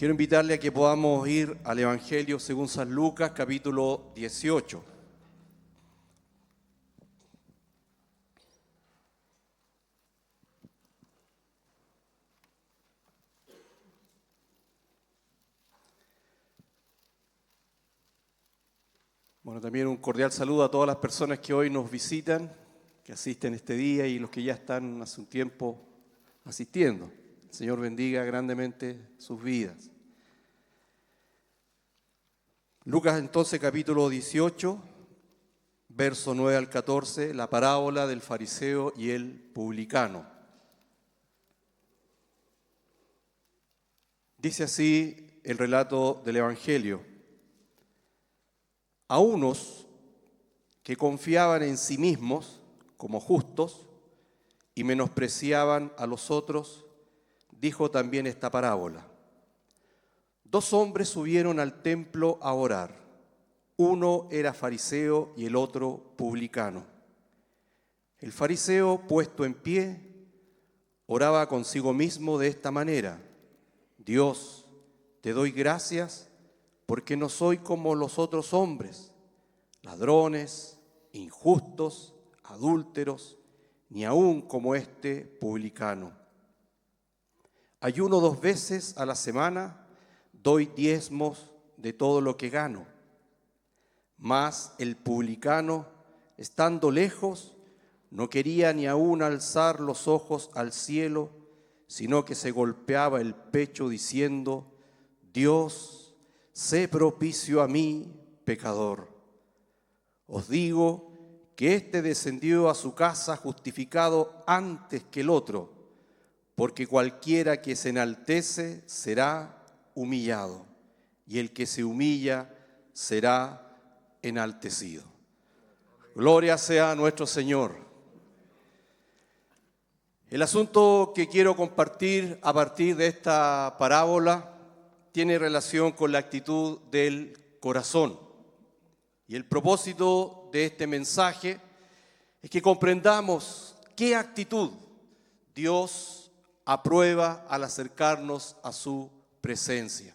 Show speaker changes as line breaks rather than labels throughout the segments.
Quiero invitarle a que podamos ir al Evangelio según San Lucas, capítulo 18. Bueno, también un cordial saludo a todas las personas que hoy nos visitan, que asisten este día y los que ya están hace un tiempo asistiendo. El Señor bendiga grandemente sus vidas. Lucas entonces capítulo 18, verso 9 al 14, la parábola del fariseo y el publicano. Dice así el relato del Evangelio. A unos que confiaban en sí mismos como justos y menospreciaban a los otros, dijo también esta parábola. Dos hombres subieron al templo a orar. Uno era fariseo y el otro publicano. El fariseo, puesto en pie, oraba consigo mismo de esta manera: Dios, te doy gracias porque no soy como los otros hombres, ladrones, injustos, adúlteros, ni aun como este publicano. Ayuno 2 veces a la semana, doy diezmos de todo lo que gano. Mas el publicano, estando lejos, no quería ni aun alzar los ojos al cielo, sino que se golpeaba el pecho diciendo: Dios, sé propicio a mí, pecador. Os digo que éste descendió a su casa justificado antes que el otro, porque cualquiera que se enaltece será humillado, y el que se humilla será enaltecido. Gloria sea a nuestro Señor. El asunto que quiero compartir a partir de esta parábola tiene relación con la actitud del corazón. Y el propósito de este mensaje es que comprendamos qué actitud Dios aprueba al acercarnos a su presencia.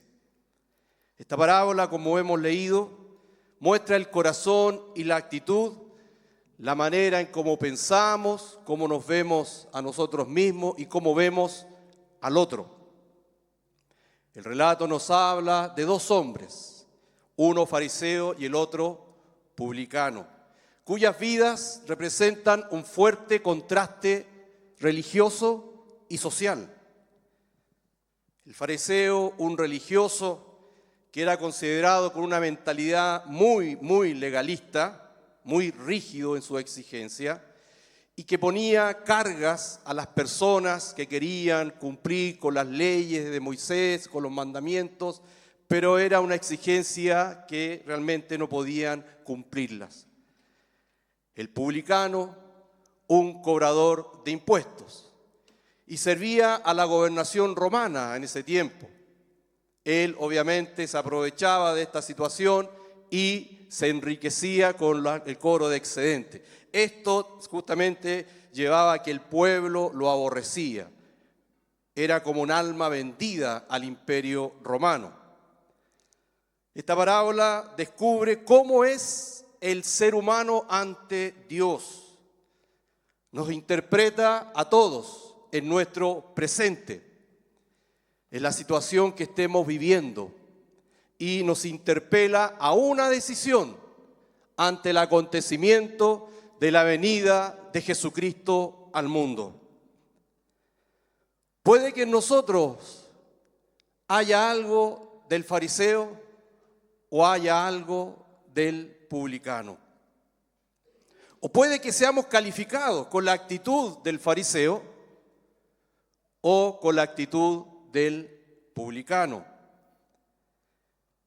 Esta parábola, como hemos leído, muestra el corazón y la actitud, la manera en cómo pensamos, cómo nos vemos a nosotros mismos y cómo vemos al otro. El relato nos habla de dos hombres, uno fariseo y el otro publicano, cuyas vidas representan un fuerte contraste religioso y social. El fariseo, un religioso que era considerado con una mentalidad muy legalista, muy rígido en su exigencia, y que ponía cargas a las personas que querían cumplir con las leyes de Moisés, con los mandamientos, pero era una exigencia que realmente no podían cumplirlas. El publicano, un cobrador de impuestos, y servía a la gobernación romana en ese tiempo. Él obviamente se aprovechaba de esta situación y se enriquecía con el cobro de excedente. Esto justamente llevaba a que el pueblo lo aborrecía. Era como un alma vendida al imperio romano. Esta parábola descubre cómo es el ser humano ante Dios. Nos interpreta a todos en nuestro presente, en la situación que estemos viviendo, y nos interpela a una decisión ante el acontecimiento de la venida de Jesucristo al mundo. Puede que en nosotros haya algo del fariseo o haya algo del publicano. O puede que seamos calificados con la actitud del fariseo o con la actitud del publicano.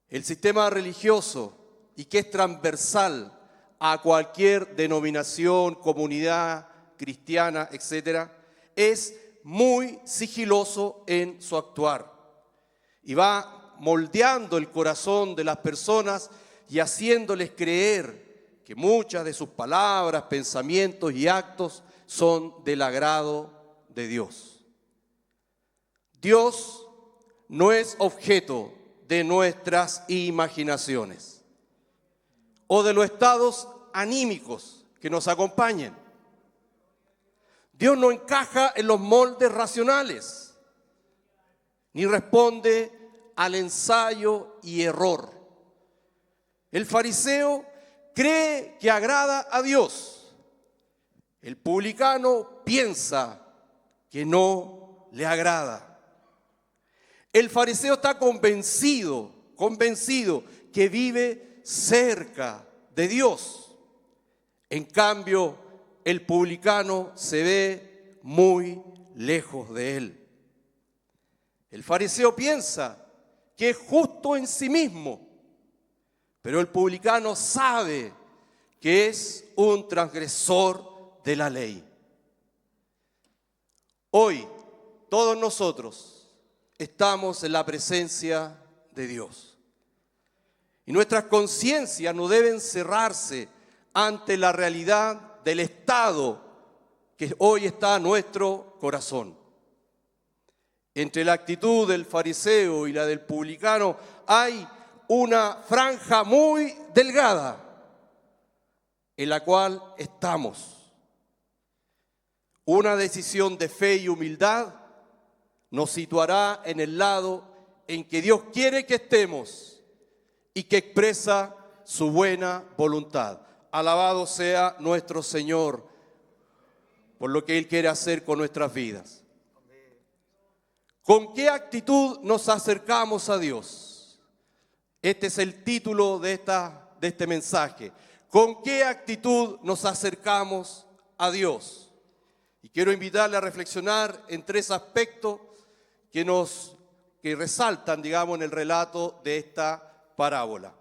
El sistema religioso, y que es transversal a cualquier denominación, comunidad cristiana, etcétera, es muy sigiloso en su actuar y va moldeando el corazón de las personas y haciéndoles creer que muchas de sus palabras, pensamientos y actos son del agrado de Dios. Dios no es objeto de nuestras imaginaciones o de los estados anímicos que nos acompañen. Dios no encaja en los moldes racionales, ni responde al ensayo y error. El fariseo cree que agrada a Dios. El publicano piensa que no le agrada. El fariseo está convencido que vive cerca de Dios. En cambio, el publicano se ve muy lejos de él. El fariseo piensa que es justo en sí mismo, pero el publicano sabe que es un transgresor de la ley. Hoy, todos nosotros estamos en la presencia de Dios. Y nuestras conciencias no deben cerrarse ante la realidad del estado que hoy está en nuestro corazón. Entre la actitud del fariseo y la del publicano hay una franja muy delgada en la cual estamos. Una decisión de fe y humildad nos situará en el lado en que Dios quiere que estemos y que expresa su buena voluntad. Alabado sea nuestro Señor por lo que Él quiere hacer con nuestras vidas. ¿Con qué actitud nos acercamos a Dios? Este es el título de este mensaje. ¿Con qué actitud nos acercamos a Dios? Y quiero invitarle a reflexionar en tres aspectos que resaltan, digamos, en el relato de esta parábola.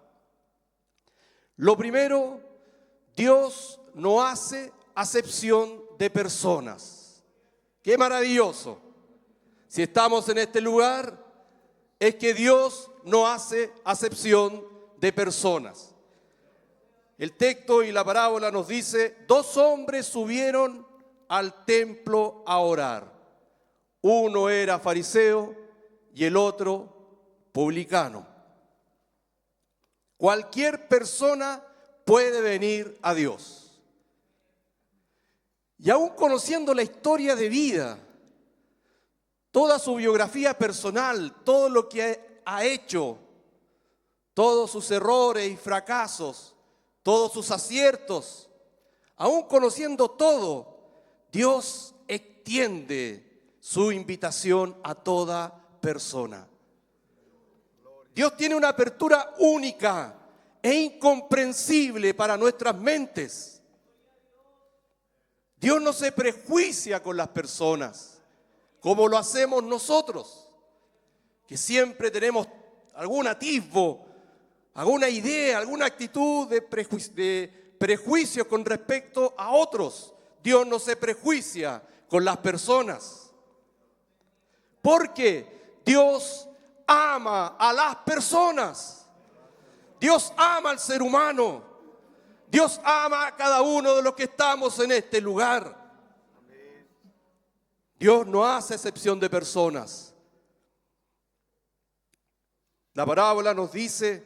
Lo primero, Dios no hace acepción de personas. ¡Qué maravilloso! Si estamos en este lugar, es que Dios no hace acepción de personas. El texto y la parábola nos dice, 2 hombres subieron al templo a orar. Uno era fariseo y el otro publicano. Cualquier persona puede venir a Dios. Y aún conociendo la historia de vida, toda su biografía personal, todo lo que ha hecho, todos sus errores y fracasos, todos sus aciertos, aún conociendo todo, Dios extiende su invitación a toda persona. Dios tiene una apertura única e incomprensible para nuestras mentes. Dios no se prejuicia con las personas como lo hacemos nosotros, que siempre tenemos algún atisbo, alguna idea, alguna actitud de prejuicio con respecto a otros. Dios no se prejuicia con las personas, porque Dios ama a las personas. Dios ama al ser humano. Dios ama a cada uno de los que estamos en este lugar. Dios no hace excepción de personas. La parábola nos dice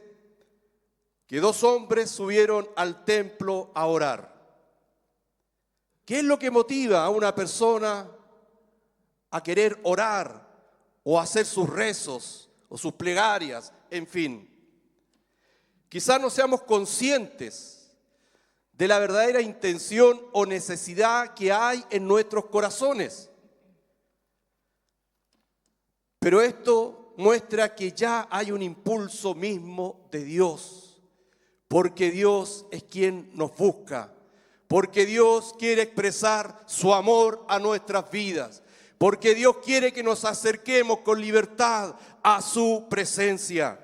que 2 hombres subieron al templo a orar. ¿Qué es lo que motiva a una persona a querer orar o hacer sus rezos o sus plegarias, en fin? Quizás no seamos conscientes de la verdadera intención o necesidad que hay en nuestros corazones. Pero esto muestra que ya hay un impulso mismo de Dios, porque Dios es quien nos busca, porque Dios quiere expresar su amor a nuestras vidas, porque Dios quiere que nos acerquemos con libertad a su presencia.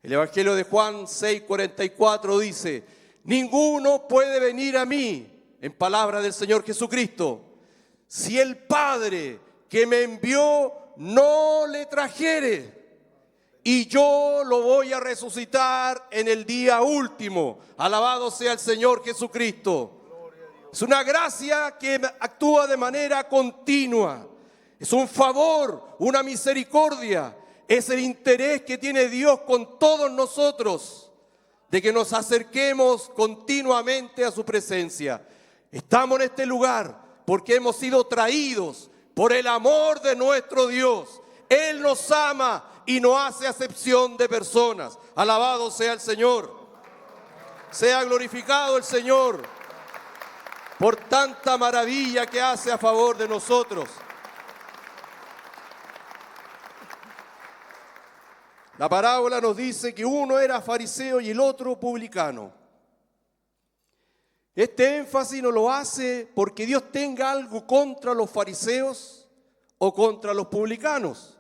El Evangelio de Juan 6:44 dice, ninguno puede venir a mí, en palabra del Señor Jesucristo, si el Padre que me envió no le trajere, y yo lo voy a resucitar en el día último. Alabado sea el Señor Jesucristo. Es una gracia que actúa de manera continua. Es un favor, una misericordia. Es el interés que tiene Dios con todos nosotros, de que nos acerquemos continuamente a su presencia. Estamos en este lugar porque hemos sido traídos por el amor de nuestro Dios. Él nos ama y no hace acepción de personas. Alabado sea el Señor. Sea glorificado el Señor por tanta maravilla que hace a favor de nosotros. La parábola nos dice que uno era fariseo y el otro publicano. Este énfasis no lo hace porque Dios tenga algo contra los fariseos o contra los publicanos,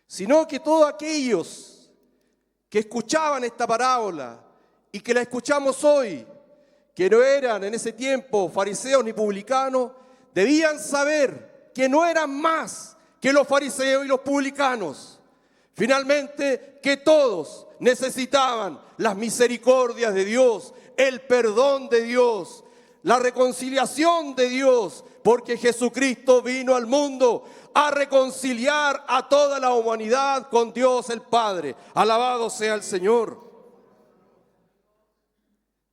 sino que todos aquellos que escuchaban esta parábola y que la escuchamos hoy, que no eran en ese tiempo fariseos ni publicanos, debían saber que no eran más que los fariseos y los publicanos. Finalmente, que todos necesitaban las misericordias de Dios, el perdón de Dios, la reconciliación de Dios, porque Jesucristo vino al mundo a reconciliar a toda la humanidad con Dios el Padre. Alabado sea el Señor.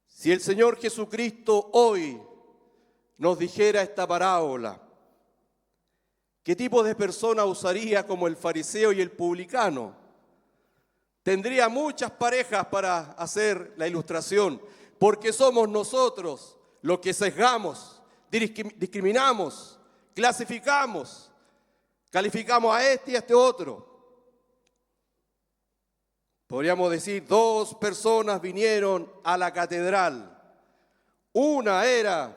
Si el Señor Jesucristo hoy nos dijera esta parábola, ¿qué tipo de persona usaría como el fariseo y el publicano? Tendría muchas parejas para hacer la ilustración, porque somos nosotros los que sesgamos, discriminamos, clasificamos, calificamos a este y a este otro. Podríamos decir, dos personas vinieron a la catedral. Una era,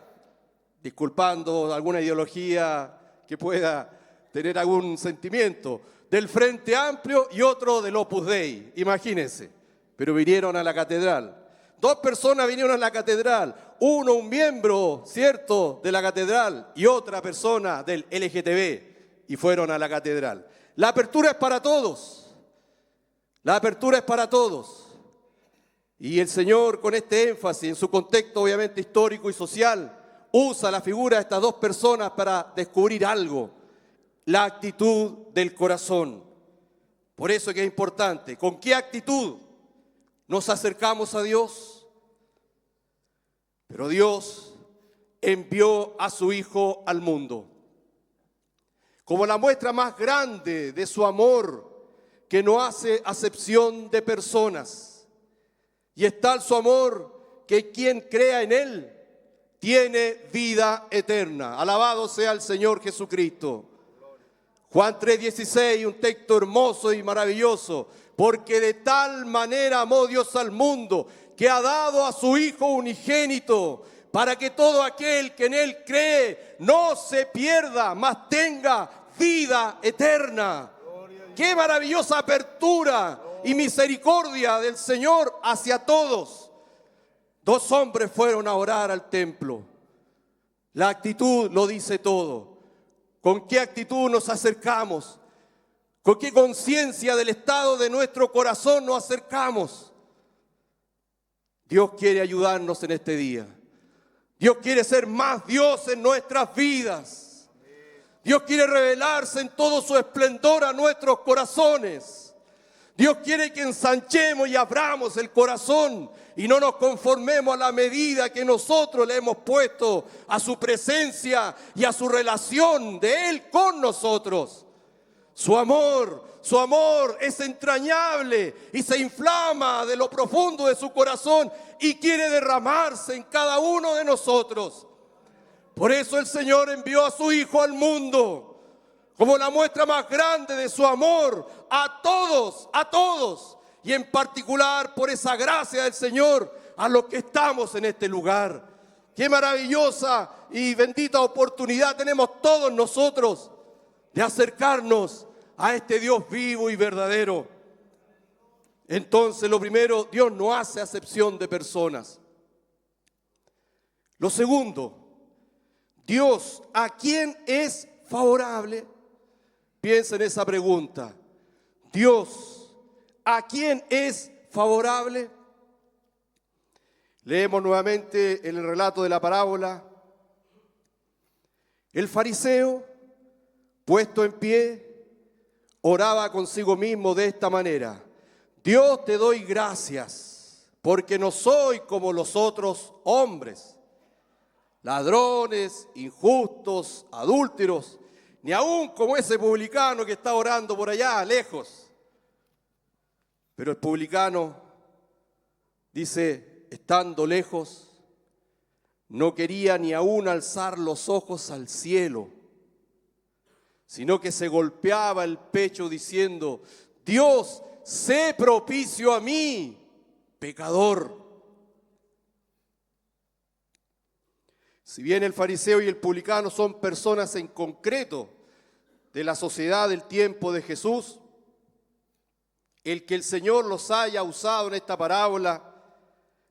disculpando alguna ideología que pueda tener algún sentimiento, del Frente Amplio y otro del Opus Dei, imagínense, pero vinieron a la catedral. Dos personas vinieron a la catedral, uno un miembro, cierto, de la catedral y otra persona del LGTB, y fueron a la catedral. La apertura es para todos, la apertura es para todos. Y el Señor, con este énfasis, en su contexto obviamente histórico y social, usa la figura de estas dos personas para descubrir algo, la actitud del corazón. Por eso que es importante, ¿con qué actitud nos acercamos a Dios? Pero Dios envió a su Hijo al mundo como la muestra más grande de su amor, que no hace acepción de personas. Y es tal su amor que quien crea en Él tiene vida eterna. Alabado sea el Señor Jesucristo. Juan 3:16, un texto hermoso y maravilloso. Porque de tal manera amó Dios al mundo, que ha dado a su Hijo unigénito, para que todo aquel que en Él cree no se pierda, mas tenga vida eterna. ¡Qué maravillosa apertura y misericordia del Señor hacia todos! Dos hombres fueron a orar al templo. La actitud lo dice todo. ¿Con qué actitud nos acercamos? ¿Con qué conciencia del estado de nuestro corazón nos acercamos? Dios quiere ayudarnos en este día. Dios quiere ser más Dios en nuestras vidas. Dios quiere revelarse en todo su esplendor a nuestros corazones. Dios quiere que ensanchemos y abramos el corazón y no nos conformemos a la medida que nosotros le hemos puesto a su presencia y a su relación de Él con nosotros. Su amor es entrañable y se inflama de lo profundo de su corazón y quiere derramarse en cada uno de nosotros. Por eso el Señor envió a su Hijo al mundo como la muestra más grande de su amor a todos, y en particular por esa gracia del Señor a los que estamos en este lugar. Qué maravillosa y bendita oportunidad tenemos todos nosotros de acercarnos a este Dios vivo y verdadero. Entonces, lo primero, Dios no hace acepción de personas. Lo segundo, Dios, ¿a quién es favorable? Piensa en esa pregunta. Dios, ¿a quién es favorable? Leemos nuevamente en el relato de la parábola. El fariseo puesto en pie, oraba consigo mismo de esta manera: Dios, te doy gracias, porque no soy como los otros hombres, ladrones, injustos, adúlteros, ni aún como ese publicano que está orando por allá, lejos. Pero el publicano dice, estando lejos, no quería ni aún alzar los ojos al cielo, sino que se golpeaba el pecho diciendo: Dios, sé propicio a mí, pecador. Si bien el fariseo y el publicano son personas en concreto de la sociedad del tiempo de Jesús, el que el Señor los haya usado en esta parábola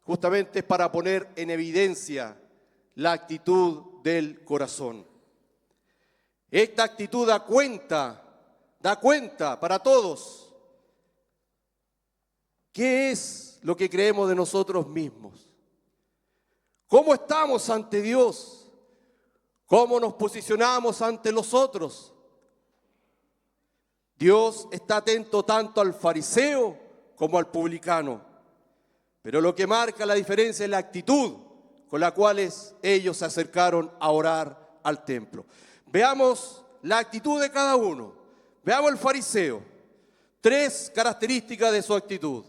justamente es para poner en evidencia la actitud del corazón. Esta actitud da cuenta para todos. ¿Qué es lo que creemos de nosotros mismos? ¿Cómo estamos ante Dios? ¿Cómo nos posicionamos ante los otros? Dios está atento tanto al fariseo como al publicano, pero lo que marca la diferencia es la actitud con la cual ellos se acercaron a orar al templo. Veamos la actitud de cada uno. Veamos el fariseo. 3 características de su actitud.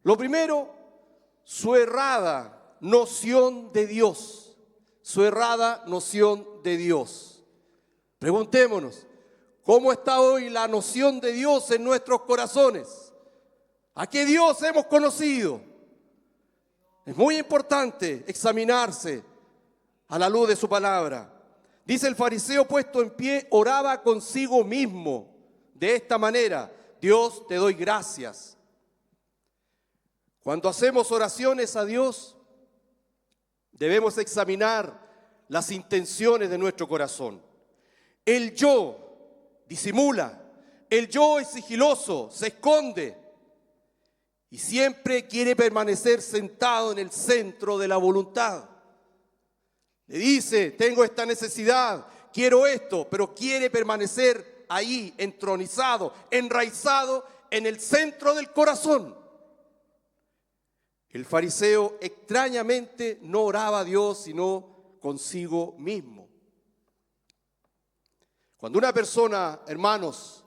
Lo primero, su errada noción de Dios. Su errada noción de Dios. Preguntémonos, ¿cómo está hoy la noción de Dios en nuestros corazones? ¿A qué Dios hemos conocido? Es muy importante examinarse a la luz de su palabra. Dice el fariseo puesto en pie, oraba consigo mismo de esta manera: Dios, te doy gracias. Cuando hacemos oraciones a Dios, debemos examinar las intenciones de nuestro corazón. El yo disimula, el yo es sigiloso, se esconde y siempre quiere permanecer sentado en el centro de la voluntad. Le dice, tengo esta necesidad, quiero esto, pero quiere permanecer ahí, entronizado, enraizado en el centro del corazón. El fariseo extrañamente no oraba a Dios, sino consigo mismo. Cuando una persona, hermanos,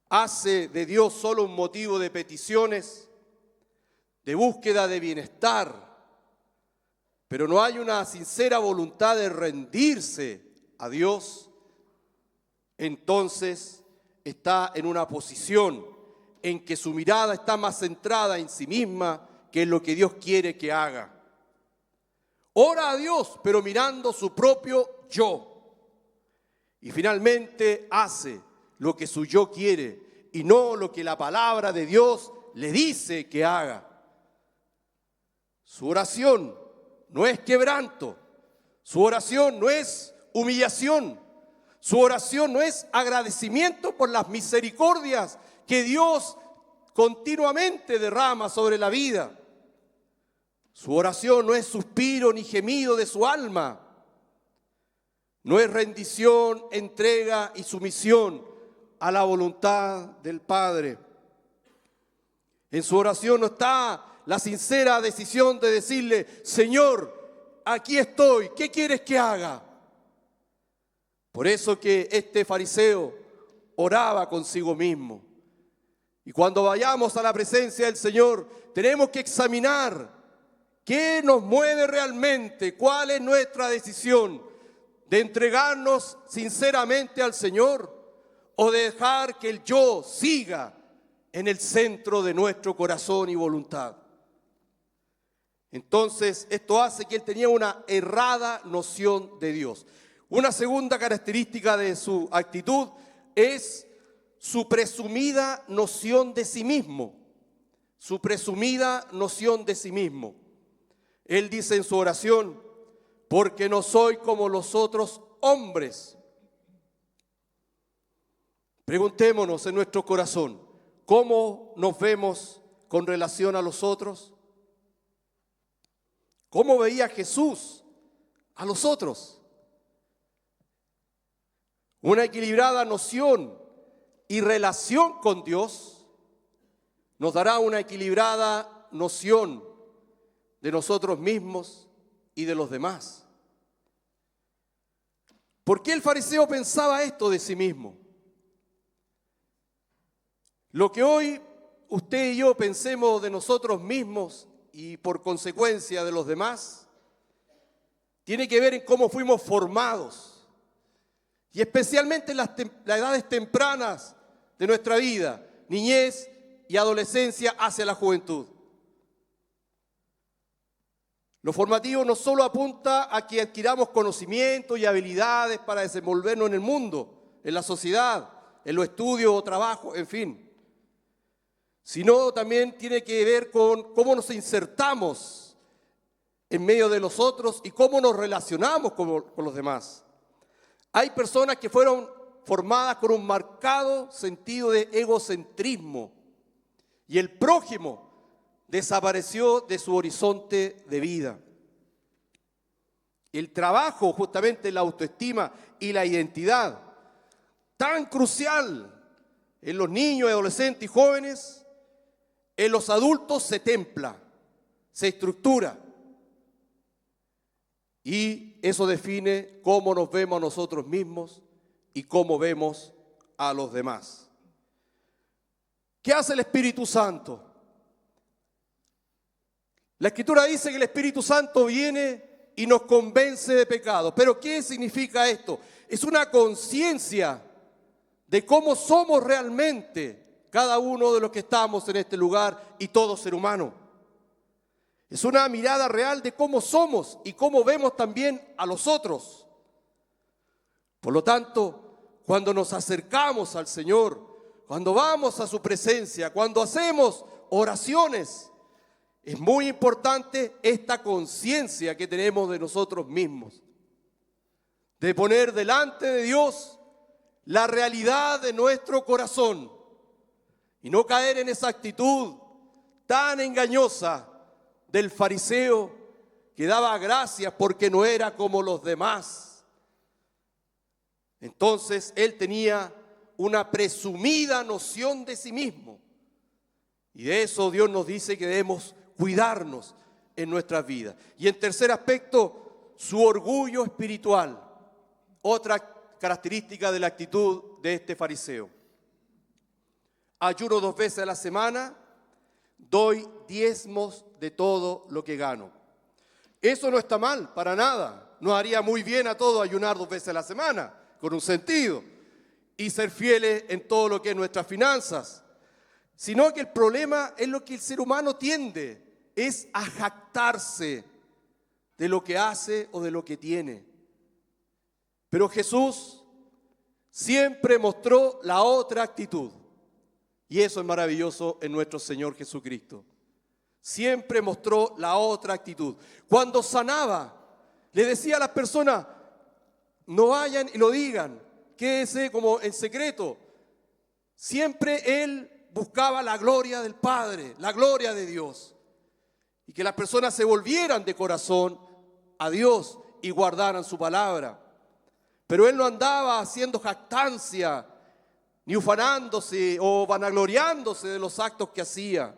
hace de Dios solo un motivo de peticiones, de búsqueda de bienestar, pero no hay una sincera voluntad de rendirse a Dios, entonces está en una posición en que su mirada está más centrada en sí misma que en lo que Dios quiere que haga. Ora a Dios, pero mirando su propio yo. Y finalmente hace lo que su yo quiere y no lo que la palabra de Dios le dice que haga. Su oración no es quebranto, su oración no es humillación, su oración no es agradecimiento por las misericordias que Dios continuamente derrama sobre la vida. Su oración no es suspiro ni gemido de su alma, no es rendición, entrega y sumisión a la voluntad del Padre. En su oración no está la sincera decisión de decirle, Señor, aquí estoy, ¿qué quieres que haga? Por eso que este fariseo oraba consigo mismo. Y cuando vayamos a la presencia del Señor, tenemos que examinar qué nos mueve realmente, cuál es nuestra decisión de entregarnos sinceramente al Señor o de dejar que el yo siga en el centro de nuestro corazón y voluntad. Entonces, esto hace que él tenía una errada noción de Dios. Una segunda característica de su actitud es su presumida noción de sí mismo. Su presumida noción de sí mismo. Él dice en su oración, porque no soy como los otros hombres. Preguntémonos en nuestro corazón, ¿cómo nos vemos con relación a los otros? ¿Cómo veía Jesús a los otros? una equilibrada noción y relación con Dios, nos dará una equilibrada noción de nosotros mismos y de los demás. ¿Por qué el fariseo pensaba esto de sí mismo? Lo que hoy usted y yo pensemos de nosotros mismos y por consecuencia de los demás, tiene que ver en cómo fuimos formados y especialmente en las edades tempranas de nuestra vida, niñez y adolescencia hacia la juventud. Lo formativo no solo apunta a que adquiramos conocimientos y habilidades para desenvolvernos en el mundo, en la sociedad, en los estudios o trabajos, en fin, sino también tiene que ver con cómo nos insertamos en medio de los otros y cómo nos relacionamos con los demás. Hay personas que fueron formadas con un marcado sentido de egocentrismo y el prójimo desapareció de su horizonte de vida. El trabajo, justamente la autoestima y la identidad, tan crucial en los niños, adolescentes y jóvenes, en los adultos se templa, se estructura. Y eso define cómo nos vemos a nosotros mismos y cómo vemos a los demás. ¿Qué hace el Espíritu Santo? La Escritura dice que el Espíritu Santo viene y nos convence de pecado. ¿Pero qué significa esto? Es una conciencia de cómo somos realmente cada uno de los que estamos en este lugar y todo ser humano. Es una mirada real de cómo somos y cómo vemos también a los otros. Por lo tanto, cuando nos acercamos al Señor, cuando vamos a su presencia, cuando hacemos oraciones, es muy importante esta conciencia que tenemos de nosotros mismos, de poner delante de Dios la realidad de nuestro corazón y no caer en esa actitud tan engañosa del fariseo que daba gracias porque no era como los demás. Entonces él tenía una presumida noción de sí mismo y de eso Dios nos dice que debemos cuidarnos en nuestras vidas. Y en tercer aspecto, su orgullo espiritual, otra característica de la actitud de este fariseo. Ayuno 2 veces a la semana, doy diezmos de todo lo que gano. Eso no está mal, para nada. Nos haría muy bien a todos ayunar 2 veces a la semana, con un sentido, y ser fieles en todo lo que es nuestras finanzas. Sino que el problema es lo que el ser humano tiende, es a jactarse de lo que hace o de lo que tiene. Pero Jesús siempre mostró la otra actitud. Y eso es maravilloso en nuestro Señor Jesucristo. Siempre mostró la otra actitud. Cuando sanaba, le decía a las personas, no vayan y lo digan, quédese como en secreto. Siempre Él buscaba la gloria del Padre, la gloria de Dios. Y que las personas se volvieran de corazón a Dios y guardaran su palabra. Pero Él no andaba haciendo jactancia, ni ufanándose o vanagloriándose de los actos que hacía.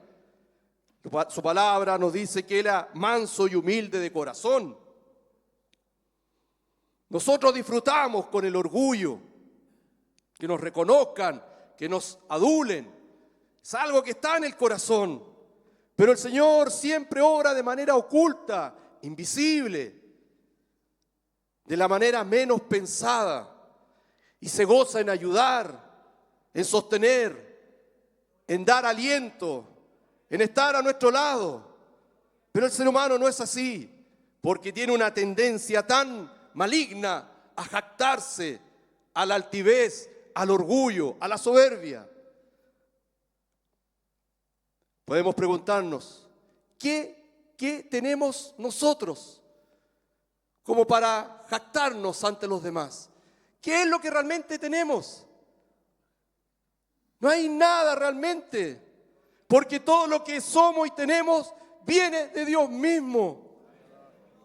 Su palabra nos dice que era manso y humilde de corazón. Nosotros disfrutamos con el orgullo, que nos reconozcan, que nos adulen. Es algo que está en el corazón. Pero el Señor siempre obra de manera oculta, invisible, de la manera menos pensada. Y se goza en ayudar, en sostener, en dar aliento, en estar a nuestro lado. Pero el ser humano no es así, porque tiene una tendencia tan maligna a jactarse, a la altivez, al orgullo, a la soberbia. Podemos preguntarnos, ¿qué tenemos nosotros como para jactarnos ante los demás? ¿Qué es lo que realmente tenemos? No hay nada realmente, porque todo lo que somos y tenemos viene de Dios mismo.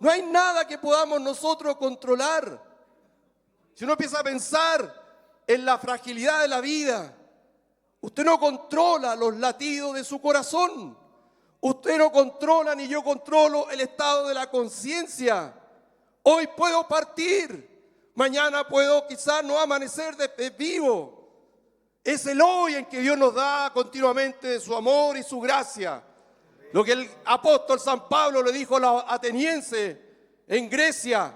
No hay nada que podamos nosotros controlar. Si uno empieza a pensar en la fragilidad de la vida. Usted no controla los latidos de su corazón. Usted no controla ni yo controlo el estado de la conciencia. Hoy puedo partir, mañana puedo quizás no amanecer de vivo. Es el hoy en que Dios nos da continuamente su amor y su gracia. Lo que el apóstol San Pablo le dijo a los atenienses en Grecia,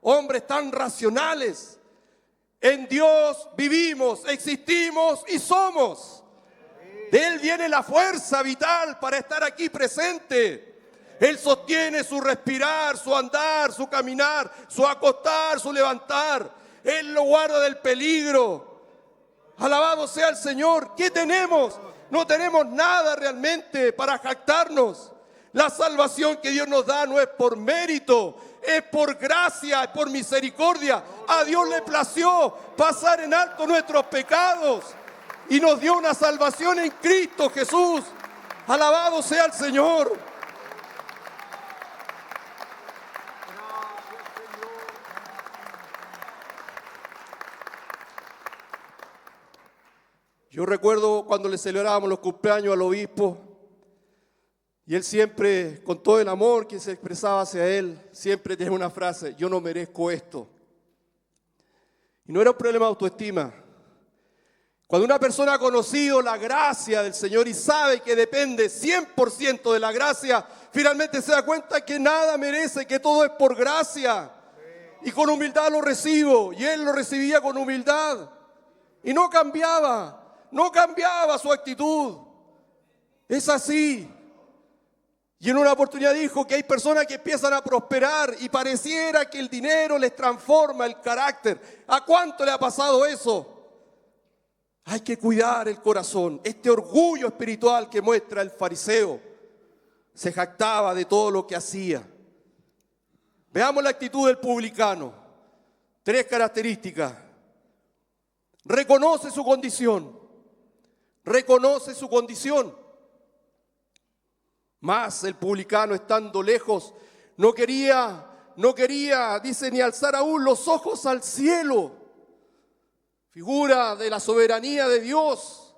hombres tan racionales. En Dios vivimos, existimos y somos. De Él viene la fuerza vital para estar aquí presente. Él sostiene su respirar, su andar, su caminar, su acostar, su levantar. Él lo guarda del peligro. Alabado sea el Señor. ¿Qué tenemos? No tenemos nada realmente para jactarnos. La salvación que Dios nos da no es por mérito, es por gracia, es por misericordia. A Dios le plació pasar en alto nuestros pecados y nos dio una salvación en Cristo Jesús. Alabado sea el Señor. Yo recuerdo cuando le celebrábamos los cumpleaños al obispo, y él siempre, con todo el amor que se expresaba hacia él, siempre tenía una frase: yo no merezco esto. Y no era un problema de autoestima. Cuando una persona ha conocido la gracia del Señor y sabe que depende 100% de la gracia, finalmente se da cuenta que nada merece, que todo es por gracia. Y con humildad lo recibo, y él lo recibía con humildad. Y no cambiaba su actitud. Es así. Y en una oportunidad dijo que hay personas que empiezan a prosperar y pareciera que el dinero les transforma el carácter. ¿A cuánto le ha pasado eso? Hay que cuidar el corazón. Este orgullo espiritual que muestra el fariseo. Se jactaba de todo lo que hacía. Veamos la actitud del publicano. 3 características. Reconoce su condición. Reconoce su condición. Mas el publicano, estando lejos, no quería, dice, ni alzar aún los ojos al cielo. Figura de la soberanía de Dios,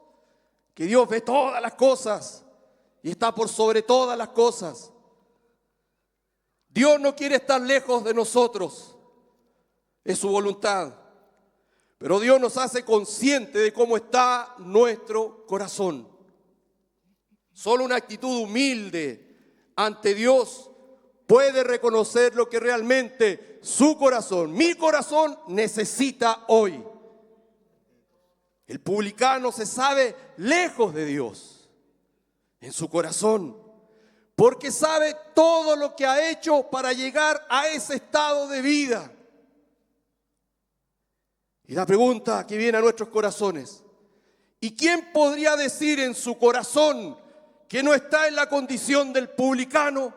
que Dios ve todas las cosas y está por sobre todas las cosas. Dios no quiere estar lejos de nosotros, es su voluntad. Pero Dios nos hace consciente de cómo está nuestro corazón. Solo una actitud humilde ante Dios puede reconocer lo que realmente su corazón, mi corazón, necesita hoy. El publicano se sabe lejos de Dios, en su corazón, porque sabe todo lo que ha hecho para llegar a ese estado de vida. Y la pregunta que viene a nuestros corazones: ¿y quién podría decir en su corazón que no está en la condición del publicano?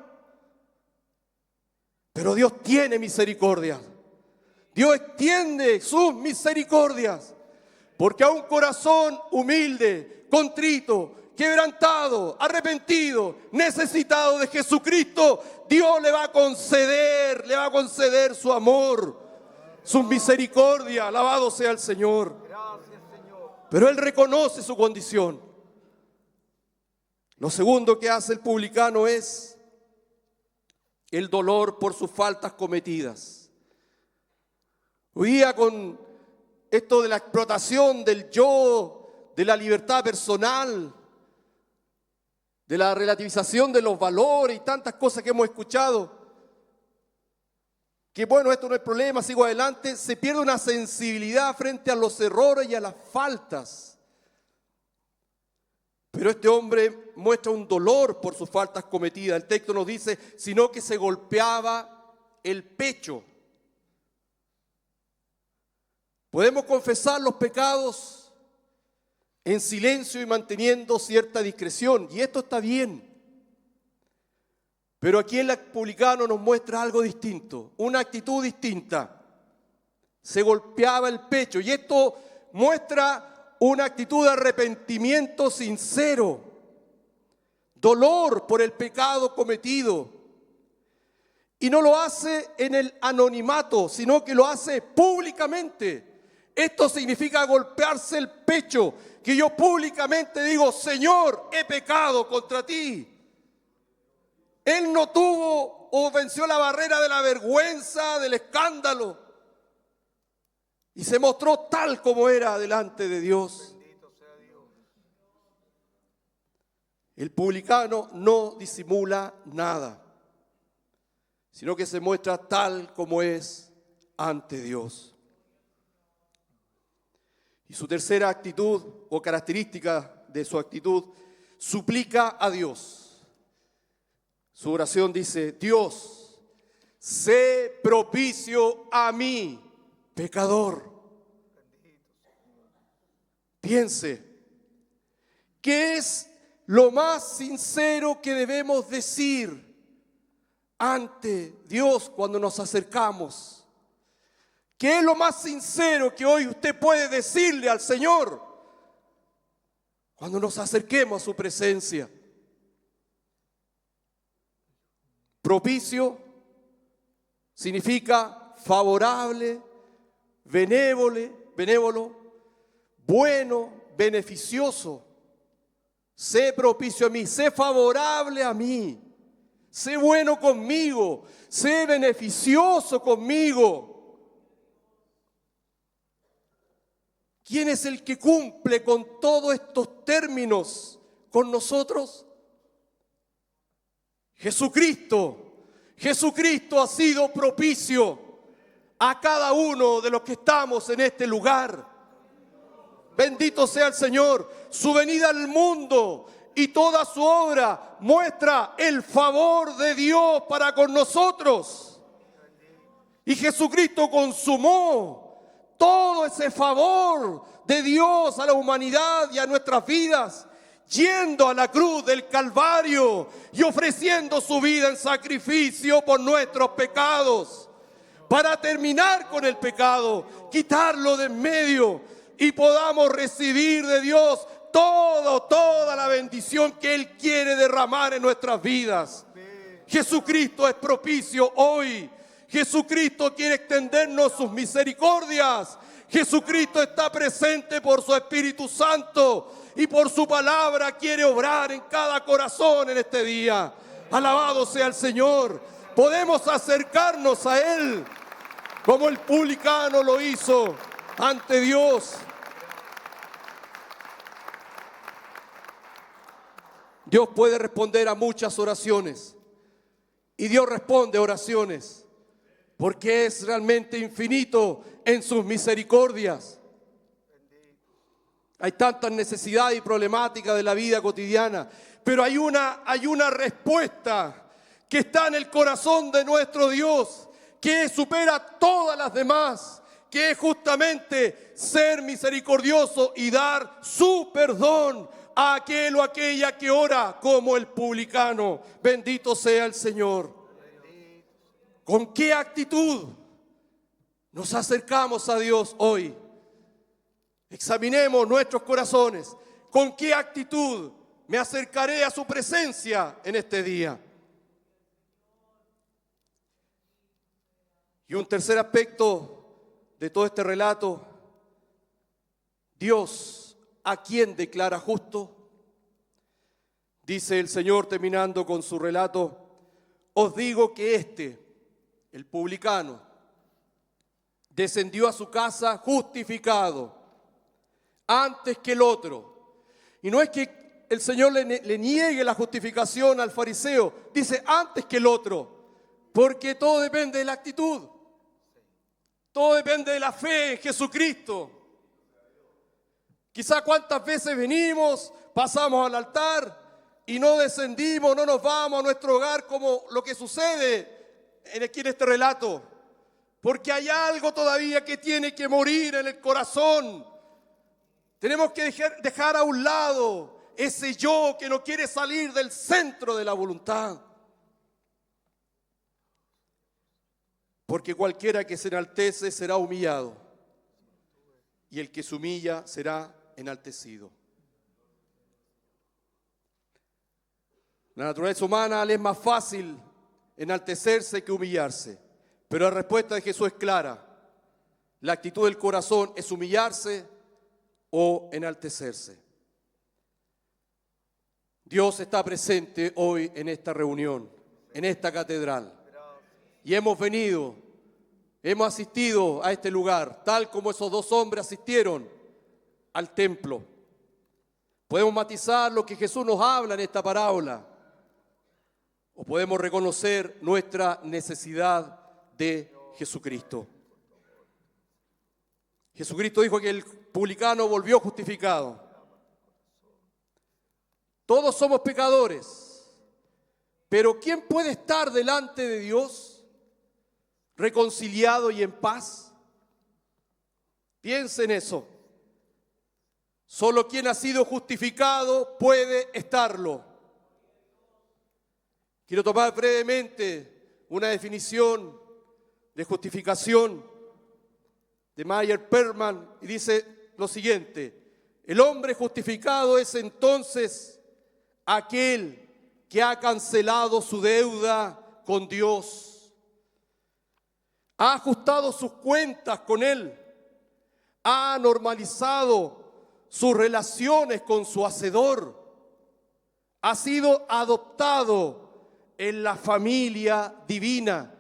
Pero Dios tiene misericordia. Dios extiende sus misericordias, porque a un corazón humilde, contrito, quebrantado, arrepentido, necesitado de Jesucristo, Dios le va a conceder su amor, su misericordia. Alabado sea el Señor. Pero él reconoce su condición. Lo segundo que hace el publicano es el dolor por sus faltas cometidas. Hoy día, con esto de la explotación del yo, de la libertad personal, de la relativización de los valores y tantas cosas que hemos escuchado, que bueno, esto no es problema, sigo adelante, se pierde una sensibilidad frente a los errores y a las faltas. Pero este hombre muestra un dolor por sus faltas cometidas. El texto nos dice, sino que se golpeaba el pecho. Podemos confesar los pecados en silencio y manteniendo cierta discreción, y esto está bien. Pero aquí el publicano nos muestra algo distinto, una actitud distinta. Se golpeaba el pecho, y esto muestra una actitud de arrepentimiento sincero, dolor por el pecado cometido. Y no lo hace en el anonimato, sino que lo hace públicamente. Esto significa golpearse el pecho, que yo públicamente digo, Señor, he pecado contra ti. Él no tuvo o venció la barrera de la vergüenza, del escándalo, y se mostró tal como era delante de Dios. El publicano no disimula nada, sino que se muestra tal como es ante Dios. Y su tercera actitud o característica de su actitud, suplica a Dios. Su oración dice, Dios, sé propicio a mí, pecador. Piense, ¿qué es lo más sincero que debemos decir ante Dios cuando nos acercamos? ¿Qué es lo más sincero que hoy usted puede decirle al Señor cuando nos acerquemos a su presencia? Propicio significa favorable, benévolo, bueno, beneficioso. Sé propicio a mí, sé favorable a mí, sé bueno conmigo, sé beneficioso conmigo. ¿Quién es el que cumple con todos estos términos con nosotros? Jesucristo. Jesucristo ha sido propicio a cada uno de los que estamos en este lugar. Bendito sea el Señor. Su venida al mundo y toda su obra muestra el favor de Dios para con nosotros. Y Jesucristo consumó todo ese favor de Dios a la humanidad y a nuestras vidas, yendo a la cruz del Calvario y ofreciendo su vida en sacrificio por nuestros pecados, para terminar con el pecado, quitarlo de en medio y podamos recibir de Dios toda la bendición que Él quiere derramar en nuestras vidas. Jesucristo es propicio hoy. Jesucristo quiere extendernos sus misericordias. Jesucristo está presente por su Espíritu Santo y por su palabra quiere obrar en cada corazón en este día. Alabado sea el Señor. Podemos acercarnos a Él como el publicano lo hizo ante Dios. Dios puede responder a muchas oraciones y Dios responde oraciones porque es realmente infinito en sus misericordias. Hay tantas necesidades y problemáticas de la vida cotidiana, pero hay una respuesta que está en el corazón de nuestro Dios, que supera todas las demás, que es justamente ser misericordioso y dar su perdón a aquel o aquella que ora como el publicano. Bendito sea el Señor. ¿Con qué actitud nos acercamos a Dios hoy? Examinemos nuestros corazones. ¿Con qué actitud me acercaré a su presencia en este día? Y un tercer aspecto de todo este relato, Dios, ¿a quién declara justo? Dice el Señor terminando con su relato, os digo que el publicano, descendió a su casa justificado antes que el otro. Y no es que el Señor le niegue la justificación al fariseo, dice antes que el otro, porque todo depende de la actitud, todo depende de la fe en Jesucristo. Quizá cuántas veces venimos, pasamos al altar y no descendimos, no nos vamos a nuestro hogar como lo que sucede aquí en este relato, porque hay algo todavía que tiene que morir en el corazón. Tenemos que dejar a un lado ese yo que no quiere salir del centro de la voluntad. Porque cualquiera que se enaltece será humillado, y el que se humilla será enaltecido. La naturaleza humana le es más fácil enaltecerse que humillarse, pero la respuesta de Jesús es clara. La actitud del corazón es humillarse o enaltecerse. Dios está presente hoy en esta reunión, en esta catedral. Y hemos asistido a este lugar, tal como esos dos hombres asistieron al templo. Podemos matizar lo que Jesús nos habla en esta parábola, o podemos reconocer nuestra necesidad de Jesucristo. Jesucristo dijo que el publicano volvió justificado. Todos somos pecadores, pero ¿quién puede estar delante de Dios reconciliado y en paz? Piensa en eso. Solo quien ha sido justificado puede estarlo. Quiero tomar brevemente una definición de justificación de Meyer Perman y dice lo siguiente: el hombre justificado es entonces aquel que ha cancelado su deuda con Dios, ha ajustado sus cuentas con Él, ha normalizado sus relaciones con su Hacedor, ha sido adoptado en la familia divina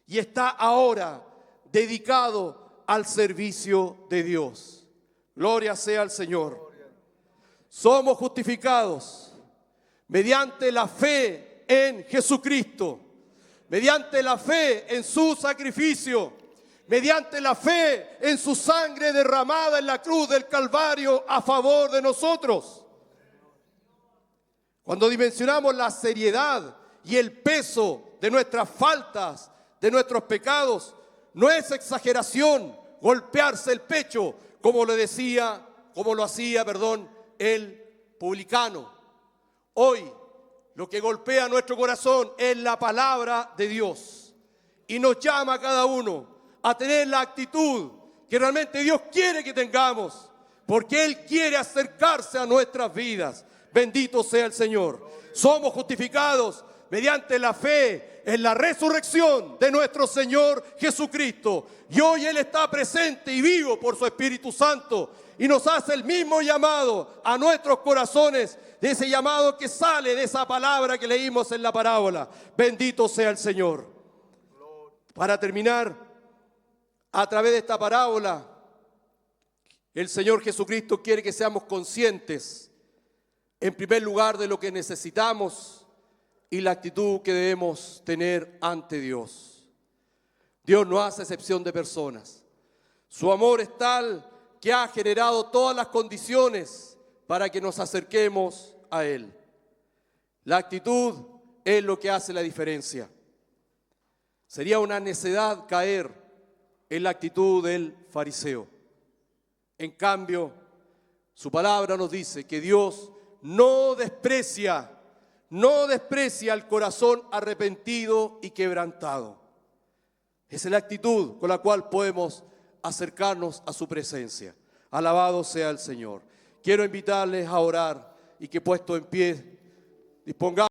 y está ahora dedicado al servicio de Dios. Gloria sea al Señor. Somos justificados mediante la fe en Jesucristo, mediante la fe en su sacrificio, mediante la fe en su sangre derramada en la cruz del Calvario a favor de nosotros. Cuando dimensionamos la seriedad y el peso de nuestras faltas, de nuestros pecados, no es exageración golpearse el pecho como lo hacía, el publicano. Hoy lo que golpea nuestro corazón es la palabra de Dios y nos llama a cada uno a tener la actitud que realmente Dios quiere que tengamos, porque Él quiere acercarse a nuestras vidas. Bendito sea el Señor. Somos justificados mediante la fe en la resurrección de nuestro Señor Jesucristo. Y hoy Él está presente y vivo por su Espíritu Santo y nos hace el mismo llamado a nuestros corazones, de ese llamado que sale de esa palabra que leímos en la parábola. Bendito sea el Señor. Para terminar, a través de esta parábola, el Señor Jesucristo quiere que seamos conscientes, en primer lugar, de lo que necesitamos y la actitud que debemos tener ante Dios. Dios no hace excepción de personas. Su amor es tal que ha generado todas las condiciones para que nos acerquemos a Él. La actitud es lo que hace la diferencia. Sería una necedad caer en la actitud del fariseo. En cambio, su palabra nos dice que Dios no desprecia el corazón arrepentido y quebrantado. Esa es la actitud con la cual podemos acercarnos a su presencia. Alabado sea el Señor. Quiero invitarles a orar y que puesto en pie dispongamos